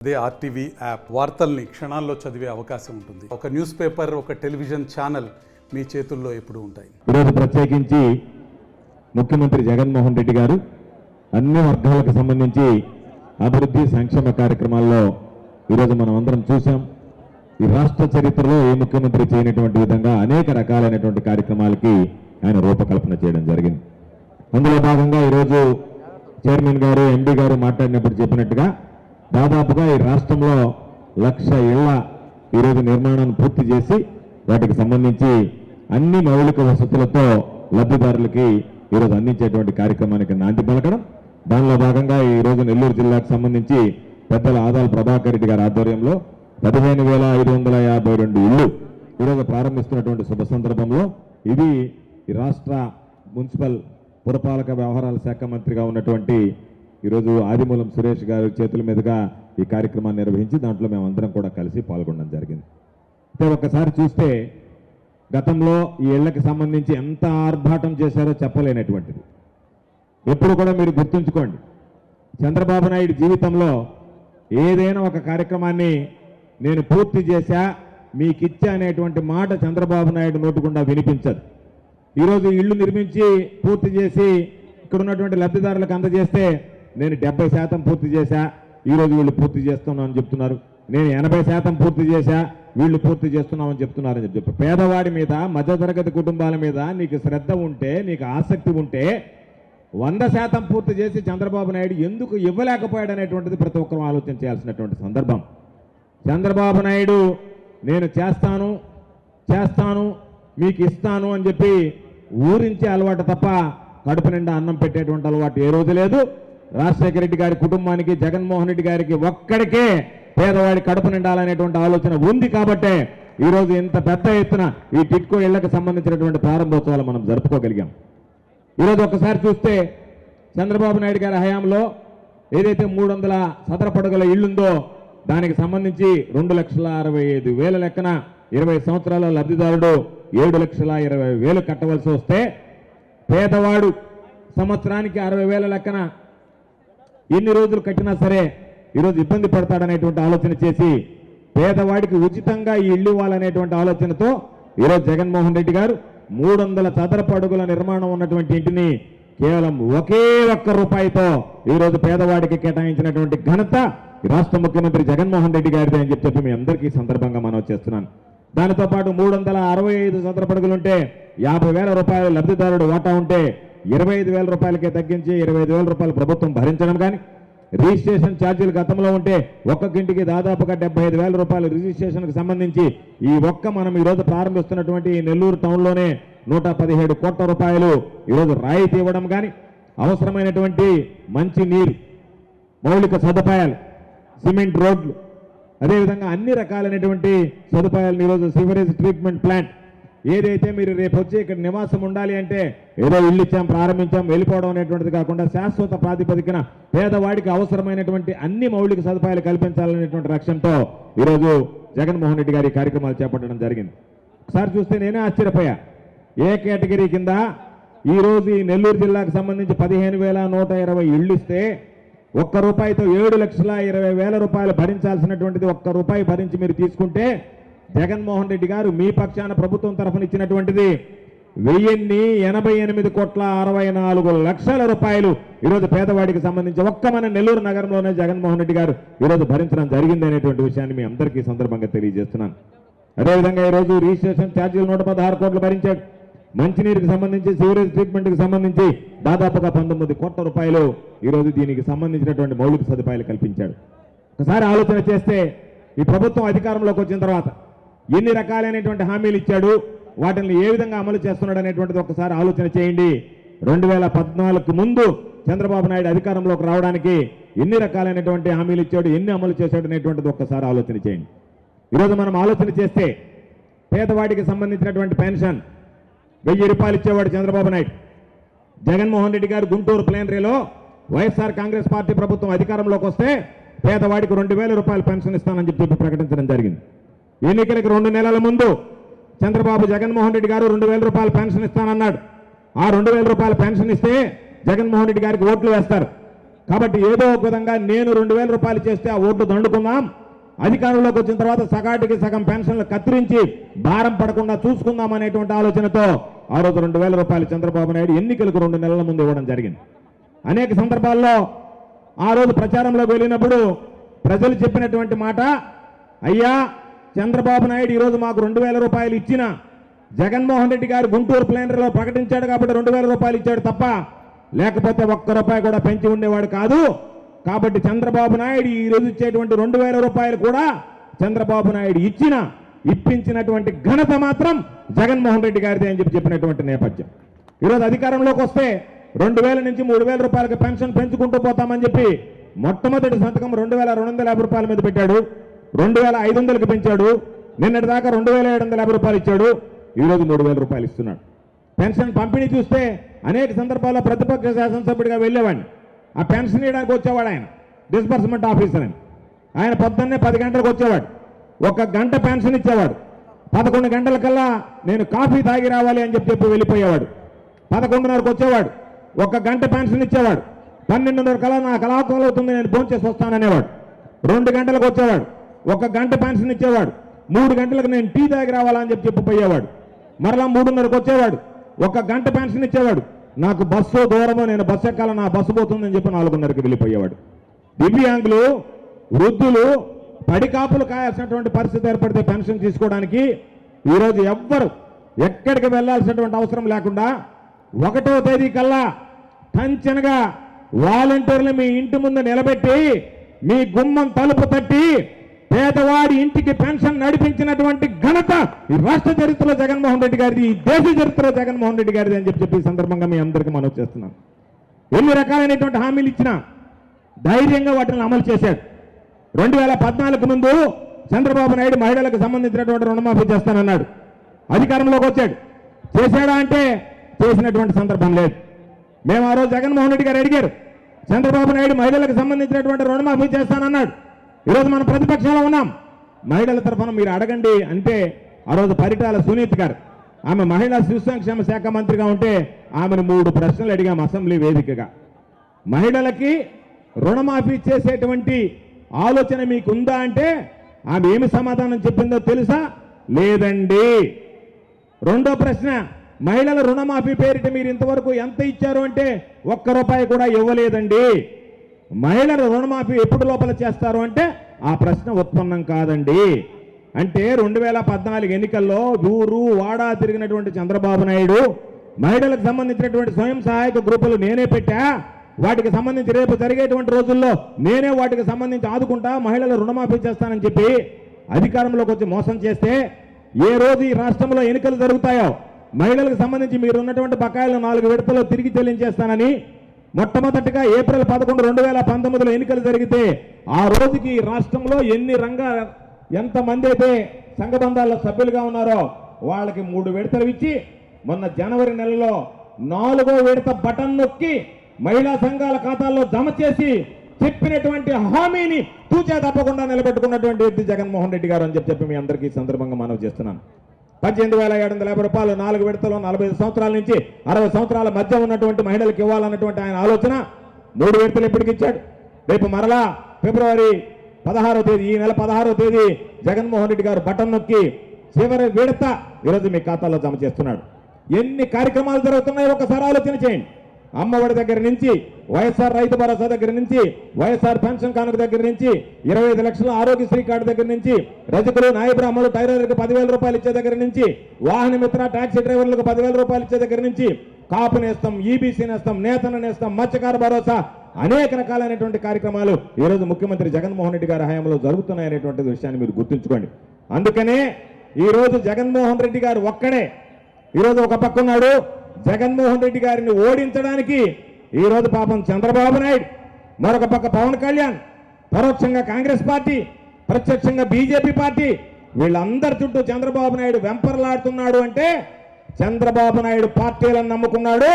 అదే RTV app వార్తల్ని క్షణాల్లో చదివే అవకాశం ఉంటుంది. ఒక న్యూస్ పేపర్, ఒక టెలివిజన్ ఛానల్ మీ చేతుల్లో ఎప్పుడూ ఉంటాయి. ఈరోజు ప్రత్యేకించి ముఖ్యమంత్రి జగన్మోహన్ రెడ్డి గారు అన్ని వర్గాలకు సంబంధించి అభివృద్ధి సంక్షేమ కార్యక్రమాల్లో ఈరోజు మనం అందరం చూసాం. ఈ రాష్ట్ర చరిత్రలో ఏ ముఖ్యమంత్రి చేయనటువంటి విధంగా అనేక రకాలైనటువంటి కార్యక్రమాలకి ఆయన రూపకల్పన చేయడం జరిగింది. అందులో భాగంగా ఈరోజు చైర్మన్ గారు, ఎండీ గారు మాట్లాడినప్పుడు చెప్పినట్టుగా దాదాపుగా ఈ రాష్ట్రంలో 1,00,000 ఇళ్ల ఈరోజు నిర్మాణాన్ని పూర్తి చేసి వాటికి సంబంధించి అన్ని మౌలిక వసతులతో లబ్ధిదారులకి ఈరోజు అందించేటువంటి కార్యక్రమానికి నాంది పలకడం. దానిలో భాగంగా ఈరోజు నెల్లూరు జిల్లాకు సంబంధించి పెద్దల ఆదాల ప్రభాకర్ రెడ్డి గారి ఆధ్వర్యంలో 15,552 ఇళ్లు ఈరోజు ప్రారంభిస్తున్నటువంటి శుభ సందర్భంలో ఇది ఈ రాష్ట్ర మున్సిపల్ పురపాలక వ్యవహారాల శాఖ మంత్రిగా ఉన్నటువంటి ఈరోజు ఆదిమూలం సురేష్ గారి చేతుల మీదుగా ఈ కార్యక్రమాన్ని నిర్వహించి దాంట్లో మేమందరం కూడా కలిసి పాల్గొనడం జరిగింది. అయితే ఒక్కసారి చూస్తే గతంలో ఈ ఇళ్లకు సంబంధించి ఎంత ఆర్భాటం చేశారో చెప్పలేనటువంటిది. ఎప్పుడు కూడా మీరు గుర్తుంచుకోండి, చంద్రబాబు నాయుడు జీవితంలో ఏదైనా ఒక కార్యక్రమాన్ని నేను పూర్తి చేశా, మీకిచ్చా అనేటువంటి మాట చంద్రబాబు నాయుడు నోటుకుండా వినిపించదు. ఈరోజు ఇళ్లు నిర్మించి పూర్తి చేసి ఇక్కడ ఉన్నటువంటి లబ్ధిదారులకు అందజేస్తే నేను 70% పూర్తి చేశా, ఈరోజు వీళ్ళు పూర్తి చేస్తున్నామని చెప్తున్నారు. నేను 80% పూర్తి చేశా, వీళ్ళు పూర్తి చేస్తున్నామని చెప్తున్నారని చెప్పి పేదవాడి మీద, మధ్యతరగతి కుటుంబాల మీద నీకు శ్రద్ధ ఉంటే, నీకు ఆసక్తి ఉంటే 100% పూర్తి చేసి చంద్రబాబు నాయుడు ఎందుకు ఇవ్వలేకపోయాడు అనేటువంటిది ప్రతి ఒక్కరూ ఆలోచన చేయాల్సినటువంటి సందర్భం. చంద్రబాబు నాయుడు నేను చేస్తాను మీకు ఇస్తాను అని చెప్పి ఊరించే అలవాటు తప్ప కడుపు నిండా అన్నం పెట్టేటువంటి అలవాటు ఏ రోజు లేదు. రాజశేఖర రెడ్డి గారి కుటుంబానికి, జగన్మోహన్ రెడ్డి గారికి ఒక్కడికే పేదవాడి కడుపు నిండాలనేటువంటి ఆలోచన ఉంది కాబట్టే ఈరోజు ఇంత పెద్ద ఎత్తున ఈ టిట్కో ఇళ్లకు సంబంధించినటువంటి ప్రారంభోత్సవాలు మనం జరుపుకోగలిగాం. ఈరోజు ఒక్కసారి చూస్తే చంద్రబాబు నాయుడు గారి హయాంలో ఏదైతే 300 చదరపడుగుల ఇళ్లుందో దానికి సంబంధించి 2,65,000 లెక్కన 20 సంవత్సరాల లబ్ధిదారుడు 7,20,000 కట్టవలసి వస్తే పేదవాడు సంవత్సరానికి 60,000 లెక్కన ఎన్ని రోజులు కట్టినా సరే ఈరోజు ఇబ్బంది పడతాడనేటువంటి ఆలోచన చేసి పేదవాడికి ఉచితంగా ఈ ఇల్లు ఇవ్వాలనేటువంటి ఆలోచనతో ఈరోజు జగన్మోహన్ రెడ్డి గారు 300 చదరపు అడుగుల నిర్మాణం ఉన్నటువంటి ఇంటిని కేవలం ఒకే ఒక్క రూపాయితో ఈరోజు పేదవాడికి కేటాయించినటువంటి ఘనత రాష్ట్ర ముఖ్యమంత్రి జగన్మోహన్ రెడ్డి గారిది అని చెప్పి మీ అందరికీ సందర్భంగా మనం చేస్తున్నాను. దానితో పాటు 365 చదరపు అడుగులుంటే 50,000 రూపాయల లబ్ధిదారుడు వాటా ఉంటే 25,000 రూపాయలకే తగ్గించి 25,000 రూపాయలు ప్రభుత్వం భరించడం కానీ, రిజిస్ట్రేషన్ ఛార్జీలు గతంలో ఉంటే ఒక్కొక్కింటికి దాదాపుగా 75,000 రూపాయలు రిజిస్ట్రేషన్కి సంబంధించి ఈ మనం ఈరోజు ప్రారంభిస్తున్నటువంటి నెల్లూరు టౌన్లోనే 117 కోట్ల రూపాయలు ఈరోజు రాయితీ ఇవ్వడం కానీ, అవసరమైనటువంటి మంచి నీరు, మౌలిక సదుపాయాలు, సిమెంట్ రోడ్లు, అదేవిధంగా అన్ని రకాలైనటువంటి సదుపాయాలను ఈరోజు సివరేజ్ ట్రీట్మెంట్ ప్లాంట్ ఏదైతే మీరు రేపు వచ్చి ఇక్కడ నివాసం ఉండాలి అంటే ఏదో ఇల్లు ఇచ్చాం, ప్రారంభించాం, వెళ్ళిపోవడం అనేటువంటిది కాకుండా శాశ్వత ప్రాతిపదికన పేదవాడికి అవసరమైనటువంటి అన్ని మౌలిక సదుపాయాలు కల్పించాలనేటువంటి లక్ష్యంతో ఈరోజు జగన్మోహన్ రెడ్డి గారి కార్యక్రమాలు చేపట్టడం జరిగింది. ఒకసారి చూస్తే నేనే ఆశ్చర్యపోయా. ఏ కేటగిరీ కింద ఈరోజు ఈ నెల్లూరు జిల్లాకు సంబంధించి 15,120 ఇళ్ళు ఇస్తే ఒక్క రూపాయితో 7,20,000 రూపాయలు భరించాల్సినటువంటిది ఒక్క రూపాయి భరించి మీరు తీసుకుంటే జగన్మోహన్ రెడ్డి గారు మీ పక్షాన ప్రభుత్వం తరఫున ఇచ్చినటువంటిది 1,088,64 లక్షల రూపాయలు ఈరోజు పేదవాడికి సంబంధించి ఒక్క మన నెల్లూరు నగరంలోనే జగన్మోహన్ రెడ్డి గారు ఈరోజు భరించడం జరిగింది అనేటువంటి విషయాన్ని మీ అందరికీ సందర్భంగా తెలియజేస్తున్నాను. అదేవిధంగా ఈరోజు రిజిస్ట్రేషన్ ఛార్జీలు 116 కోట్లు భరించాడు. మంచినీరుకి సంబంధించి, సివరేజ్ ట్రీట్మెంట్కి సంబంధించి దాదాపుగా 19 కోట్ల రూపాయలు ఈరోజు దీనికి సంబంధించినటువంటి మౌలిక సదుపాయాలు కల్పించాడు. ఒకసారి ఆలోచన చేస్తే ఈ ప్రభుత్వం అధికారంలోకి వచ్చిన తర్వాత ఎన్ని రకాలైనటువంటి హామీలు ఇచ్చాడు, వాటిని ఏ విధంగా అమలు చేస్తున్నాడు అనేటువంటిది ఒకసారి ఆలోచన చేయండి. 2014 ముందు చంద్రబాబు నాయుడు అధికారంలోకి రావడానికి ఎన్ని రకాలైనటువంటి హామీలు ఇచ్చాడు, ఎన్ని అమలు చేశాడు అనేటువంటిది ఒక్కసారి ఆలోచన చేయండి. ఈరోజు మనం ఆలోచన చేస్తే పేదవాడికి సంబంధించినటువంటి పెన్షన్ 1000 రూపాయలు ఇచ్చేవాడు చంద్రబాబు నాయుడు. జగన్మోహన్ రెడ్డి గారు గుంటూరు ప్లేనరీలో వైఎస్ఆర్ కాంగ్రెస్ పార్టీ ప్రభుత్వం అధికారంలోకి వస్తే పేదవాడికి 2,000 రూపాయలు పెన్షన్ ఇస్తానని చెప్పి ప్రకటించడం జరిగింది. ఎన్నికలకు 2 నెలల ముందు చంద్రబాబు జగన్మోహన్ రెడ్డి గారు 2,000 రూపాయలు పెన్షన్ ఇస్తానన్నాడు. ఆ 2,000 రూపాయల పెన్షన్ ఇస్తే జగన్మోహన్ రెడ్డి గారికి ఓట్లు వేస్తారు. కాబట్టి ఏదో ఒక విధంగా నేను 2,000 రూపాయలు చేస్తే ఆ ఓట్లు దండుకుందాం, అధికారంలోకి వచ్చిన తర్వాత సగాటికి సగం పెన్షన్లు కత్తిరించి భారం పడకుండా చూసుకుందాం అనేటువంటి ఆలోచనతో ఆ రోజు 2,000 రూపాయలు చంద్రబాబు నాయుడు ఎన్నికలకు 2 నెలల ముందు ఇవ్వడం జరిగింది. అనేక సందర్భాల్లో ఆ రోజు ప్రచారంలోకి వెళ్ళినప్పుడు ప్రజలు చెప్పినటువంటి మాట, అయ్యా చంద్రబాబు నాయుడు ఈరోజు మాకు 2,000 రూపాయలు ఇచ్చిన, జగన్మోహన్ రెడ్డి గారు గుంటూరు ప్లేనరీలో ప్రకటించాడు కాబట్టి 2,000 రూపాయలు ఇచ్చాడు తప్ప లేకపోతే ఒక్క రూపాయి కూడా పెంచి ఉండేవాడు కాదు. కాబట్టి చంద్రబాబు నాయుడు ఈరోజు ఇచ్చేటువంటి 2,000 రూపాయలు కూడా చంద్రబాబు నాయుడు ఇప్పించినటువంటి ఘనత మాత్రం జగన్మోహన్ రెడ్డి గారిదే అని చెప్పినటువంటి నేపథ్యం. ఈరోజు అధికారంలోకి వస్తే 2,000 నుంచి 3,000 రూపాయలకి పెన్షన్ పెంచుకుంటూ పోతామని చెప్పి మొట్టమొదటి సంతకం 2,250 రూపాయల మీద పెట్టాడు. 2,500కి పెంచాడు. నిన్నటి దాకా 2,750 రూపాయలు ఇచ్చాడు. ఈరోజు 3,000 రూపాయలు ఇస్తున్నాడు. పెన్షన్ పంపిణీ చూస్తే అనేక సందర్భాల్లో ప్రతిపక్ష శాసనసభ్యుడిగా వెళ్ళేవాడిని. ఆ పెన్షన్ ఇవ్వడానికి వచ్చేవాడు ఆయన, డిస్బర్స్మెంట్ ఆఫీసర్ అని. ఆయన పొద్దున్నే 10 గంటలకు వచ్చేవాడు, 1 గంట పెన్షన్ ఇచ్చేవాడు. 11 గంటలకల్లా నేను కాఫీ తాగి రావాలి అని చెప్పి వెళ్ళిపోయేవాడు. 11:30కు వచ్చేవాడు, 1 గంట పెన్షన్ ఇచ్చేవాడు. 12:30 కల్లా నాకు అలాకోలు అవుతుంది, నేను ఫోన్ చేసి వస్తాననేవాడు. 2 గంటలకు వచ్చేవాడు, 1 గంట పెన్షన్ ఇచ్చేవాడు. 3 గంటలకు నేను టీ తాగి రావాలని చెప్పిపోయేవాడు. మరలా 3:30కు వచ్చేవాడు, 1 గంట పెన్షన్ ఇచ్చేవాడు. నాకు బస్సు దూరమో, నేను బస్సు ఎక్కాల, నా బస్సు పోతుందని చెప్పి 4:30కి వెళ్ళిపోయేవాడు. దివ్యాంగులు, వృద్ధులు పడికాపులు కాయాల్సినటువంటి పరిస్థితి ఏర్పడితే పెన్షన్ తీసుకోవడానికి ఈరోజు ఎవ్వరు ఎక్కడికి వెళ్లాల్సినటువంటి అవసరం లేకుండా 1వ తేదీ కల్లా టంచనగా వాలంటీర్లు మీ ఇంటి ముందు నిలబెట్టి మీ గుమ్మం తలుపు తట్టి పేదవాడి ఇంటికి పెన్షన్ నడిపించినటువంటి ఘనత ఈ రాష్ట్ర చరిత్రలో జగన్మోహన్ రెడ్డి గారిది, ఈ దేశ చరిత్రలో జగన్మోహన్ రెడ్డి గారిది అని చెప్పి ఈ సందర్భంగా మీ అందరికీ మనవి చేస్తున్నాను. ఎన్ని రకాలైనటువంటి హామీలు ఇచ్చినా ధైర్యంగా వాటిని అమలు చేశాడు. 2014 ముందు చంద్రబాబు నాయుడు మహిళలకు సంబంధించినటువంటి రుణమాఫీ చేస్తానన్నాడు. అధికారంలోకి వచ్చాడు, చేశాడా అంటే చేసినటువంటి సందర్భం లేదు. మేము ఆ రోజు జగన్మోహన్ రెడ్డి గారు అడిగారు, చంద్రబాబు నాయుడు మహిళలకు సంబంధించినటువంటి రుణమాఫీ చేస్తానన్నాడు. ఈరోజు మనం ప్రతిపక్షంలో ఉన్నాం, మహిళల తరఫున మీరు అడగండి అంటే ఆ రోజు పరిటాల సునీత్ గారు, ఆమె మహిళా శిశు సంక్షేమ శాఖ మంత్రిగా ఉంటే ఆమెను 3 ప్రశ్నలు అడిగాం అసెంబ్లీ వేదికగా. మహిళలకి రుణమాఫీ చేసేటువంటి ఆలోచన మీకుందా అంటే ఆమె ఏమి సమాధానం చెప్పిందో తెలుసా? లేదండి. రెండో ప్రశ్న, మహిళల రుణమాఫీ పేరిట మీరు ఇంతవరకు ఎంత ఇచ్చారు అంటే 1 రూపాయి కూడా ఇవ్వలేదండి. మహిళల రుణమాఫీ ఎప్పుడు లోపల చేస్తారు అంటే ఆ ప్రశ్న ఉత్పన్నం కాదండి. అంటే 2014 ఎన్నికల్లో ఊరు వాడా తిరిగినటువంటి చంద్రబాబు నాయుడు మహిళలకు సంబంధించినటువంటి స్వయం సహాయక గ్రూపులు నేనే పెట్టా, వాటికి సంబంధించి రేపు జరిగేటువంటి రోజుల్లో నేనే వాటికి సంబంధించి ఆదుకుంటా, మహిళల రుణమాఫీ చేస్తానని చెప్పి అధికారంలోకి వచ్చి మోసం చేస్తే ఏ రోజు ఈ రాష్ట్రంలో ఎన్నికలు జరుగుతాయో మహిళలకు సంబంధించి మీరు ఉన్నటువంటి బకాయిలను 4 విడతల్లో తిరిగి చెల్లించేస్తానని మొట్టమొదటిగా ఏప్రిల్ 11, 2019లో ఎన్నికలు జరిగితే ఆ రోజుకి రాష్ట్రంలో ఎంతమంది అయితే సంఘబంధాల్లో సభ్యులుగా ఉన్నారో వాళ్ళకి 3 విడతలు ఇచ్చి మొన్న జనవరి నెలలో 4వ విడత బటన్ నొక్కి మహిళా సంఘాల ఖాతాల్లో జమ చేసి చెప్పినటువంటి హామీని తూచా తప్పకుండా నిలబెట్టుకున్నటువంటి వ్యక్తి జగన్మోహన్ రెడ్డి గారు అని చెప్పి మీ అందరికీ ఈ సందర్భంగా మనవి చేస్తున్నాను. 18,750 రూపాయలు 4 విడతలు 45 సంవత్సరాల నుంచి 60 సంవత్సరాల మధ్య ఉన్నటువంటి మహిళలకు ఇవ్వాలన్నటువంటి ఆయన ఆలోచన 3 విడతలు ఎప్పటికి ఇచ్చాడు. రేపు మరలా ఫిబ్రవరి 16వ తేదీ, ఈ నెల 16వ తేదీ జగన్మోహన్ రెడ్డి గారు బటన్ నొక్కి చివరి విడత ఈరోజు మీ ఖాతాలో జమ చేస్తున్నాడు. ఎన్ని కార్యక్రమాలు జరుగుతున్నాయో ఒకసారి ఆలోచన చేయండి. అమ్మఒడి దగ్గర నుంచి, వైఎస్ఆర్ రైతు భరోసా దగ్గర నుంచి, వైఎస్ఆర్ పెన్షన్ కానుక దగ్గర నుంచి, 25 లక్షల ఆరోగ్యశ్రీ కార్డు దగ్గర నుంచి, రజకులు, నాయ బ్రాహ్మణులు, టైలర్లకు 10,000 రూపాయలు ఇచ్చే దగ్గర నుంచి, వాహన మిత్ర టాక్సీ డ్రైవర్లకు 10,000 రూపాయలు ఇచ్చే దగ్గర నుంచి, కాపు నేస్తం, ఈబీసీ నేస్తం, నేతన నేస్తం, మత్స్యకార భరోసా, అనేక రకాలైనటువంటి కార్యక్రమాలు ఈరోజు ముఖ్యమంత్రి జగన్మోహన్ రెడ్డి గారి హయాంలో జరుగుతున్నాయనేటువంటి విషయాన్ని మీరు గుర్తుంచుకోండి. అందుకనే ఈరోజు జగన్మోహన్ రెడ్డి గారు ఒక్కడే ఈరోజు ఒక పక్క ఉన్నాడు. జగన్మోహన్ రెడ్డి గారిని ఓడించడానికి ఈరోజు పాపం చంద్రబాబు నాయుడు, మరొక పక్క పవన్ కళ్యాణ్, పరోక్షంగా కాంగ్రెస్ పార్టీ, ప్రత్యక్షంగా బీజేపీ పార్టీ, వీళ్ళందరి చుట్టూ చంద్రబాబు నాయుడు వెంపర్లాడుతున్నాడు. అంటే చంద్రబాబు నాయుడు పార్టీలను నమ్ముకున్నాడు,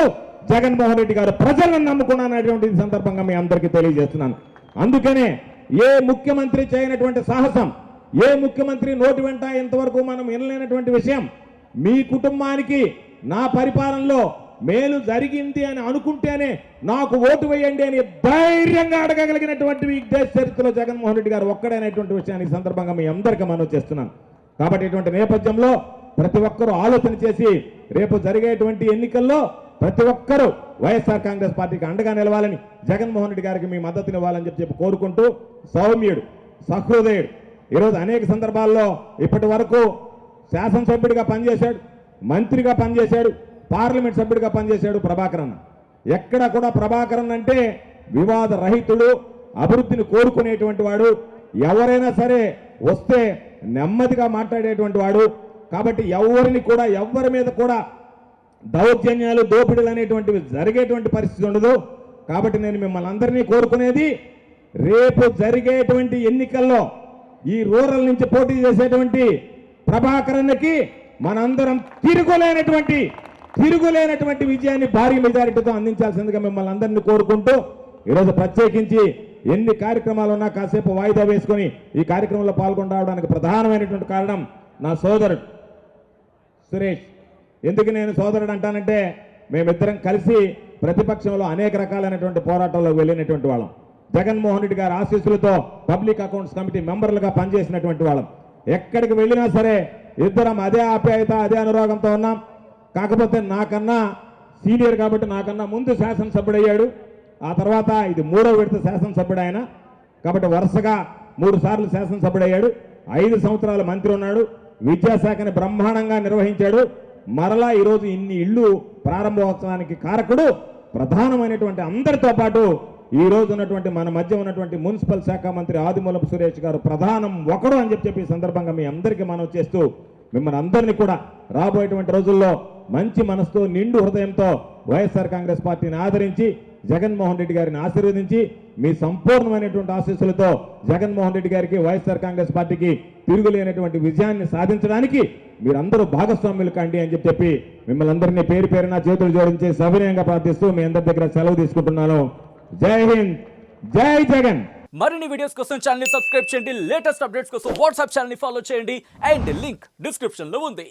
జగన్మోహన్ రెడ్డి గారు ప్రజలను నమ్ముకున్నానటువంటి సందర్భంగా మీ అందరికీ తెలియజేస్తున్నాను. అందుకనే ఏ ముఖ్యమంత్రి చేయనటువంటి సాహసం, ఏ ముఖ్యమంత్రి నోటి వెంట ఇంతవరకు మనం వినలేనటువంటి విషయం, మీ కుటుంబానికి నా పరిపాలనలో మేలు జరిగింది అని అనుకుంటేనే నాకు ఓటు వేయండి అని ధైర్యంగా అడగగలిగినటువంటి ఈ దేశ చరిత్రలో జగన్మోహన్ రెడ్డి గారు ఒక్కడైనటువంటి విషయాన్ని ఈ సందర్భంగా మీ అందరికీ మనవి చేస్తున్నాను. కాబట్టి ఇటువంటి నేపథ్యంలో ప్రతి ఒక్కరూ ఆలోచన చేసి రేపు జరిగేటువంటి ఎన్నికల్లో ప్రతి ఒక్కరూ వైఎస్ఆర్ కాంగ్రెస్ పార్టీకి అండగా నిలవాలని, జగన్మోహన్ రెడ్డి గారికి మీ మద్దతునివ్వాలని చెప్పి కోరుకుంటూ, సౌమ్యుడు, సహృదయుడు, ఈరోజు అనేక సందర్భాల్లో ఇప్పటి వరకు శాసనసభ్యుడిగా పనిచేశాడు, మంత్రిగా పనిచేశాడు, పార్లమెంట్ సభ్యుడిగా పనిచేశాడు ప్రభాకరన్. ఎక్కడ కూడా ప్రభాకరన్ అంటే వివాద రహితుడు, అభివృద్ధిని కోరుకునేటువంటి వాడు, ఎవరైనా సరే వస్తే నెమ్మదిగా మాట్లాడేటువంటి వాడు. కాబట్టి ఎవరి మీద కూడా దౌర్జన్యాలు, దోపిడీలు అనేటువంటివి జరిగేటువంటి పరిస్థితి ఉండదు. కాబట్టి నేను మిమ్మల్ని అందరినీ కోరుకునేది, రేపు జరిగేటువంటి ఎన్నికల్లో ఈ రూరల్ నుంచి పోటీ చేసేటువంటి ప్రభాకరన్కి మనందరం తిరుగులేనటువంటి విజయాన్ని భారీ మెజారిటీతో అందించాల్సిందిగా మిమ్మల్ని అందరినీ కోరుకుంటూ, ఈరోజు ప్రత్యేకించి ఎన్ని కార్యక్రమాలు ఉన్నా కాసేపు వాయిదా వేసుకొని ఈ కార్యక్రమంలో పాల్గొనడానికి ప్రధానమైనటువంటి కారణం నా సోదరుడు సురేష్. ఎందుకు నేను సోదరుడు అంటానంటే, మేమిద్దరం కలిసి ప్రతిపక్షంలో అనేక రకాలైనటువంటి పోరాటాల్లో వెళ్ళినటువంటి వాళ్ళం. జగన్మోహన్ రెడ్డి గారి ఆశీస్సులతో పబ్లిక్ అకౌంట్స్ కమిటీ మెంబర్లుగా పనిచేసినటువంటి వాళ్ళం. ఎక్కడికి వెళ్ళినా సరే ఇద్దరం అదే ఆప్యాయత, అదే అనురాగంతో ఉన్నాం. కాకపోతే నాకన్నా సీనియర్ కాబట్టి నాకన్నా ముందు శాసనసభ్యుడయ్యాడు. ఆ తర్వాత ఇది 3వ విడత శాసనసభ్యుడు ఆయన. కాబట్టి వరుసగా 3 సార్లు శాసనసభ్యుడయ్యాడు. 5 సంవత్సరాలు మంత్రి ఉన్నాడు. విద్యాశాఖని బ్రహ్మాండంగా నిర్వహించాడు. మరలా ఈరోజు ఇన్ని ఇళ్ళు ప్రారంభోత్సవానికి కారకుడు ప్రధానమైనటువంటి అందరితో పాటు ఈ రోజు ఉన్నటువంటి మన మధ్య ఉన్నటువంటి మున్సిపల్ శాఖ మంత్రి ఆదిమూలపు సురేష్ గారు ప్రధానం ఒకడు అని చెప్పి ఈ సందర్భంగా మీ అందరికీ మనవి చేస్తూ, మిమ్మల్ని అందరినీ కూడా రాబోయేటువంటి రోజుల్లో మంచి మనసుతో, నిండు హృదయంతో వైఎస్ఆర్ కాంగ్రెస్ పార్టీని ఆదరించి, జగన్మోహన్ రెడ్డి గారిని ఆశీర్వదించి, మీ సంపూర్ణమైనటువంటి ఆశీస్సులతో జగన్మోహన్ రెడ్డి గారికి, వైఎస్ఆర్ కాంగ్రెస్ పార్టీకి తిరుగులేనటువంటి విజయాన్ని సాధించడానికి మీరందరూ భాగస్వాములు కండి అని చెప్పి మిమ్మల్ని అందరినీ పేరు పేరున చేతులు జోడించి సవినయంగా ప్రార్థిస్తూ మీ అందరి దగ్గర సెలవు తీసుకుంటున్నాను. జై హింద్, జై జగన్. మరిన్ని వీడియోస్ కోసం ఛానల్ ని సబ్స్క్రైబ్ చేయండి. లేటెస్ట్ అప్డేట్స్ కోసం వాట్సాప్ ఛానల్ ని ఫాలో చేయండి. అండ్ లింక్ డిస్క్రిప్షన్ లో ఉంది.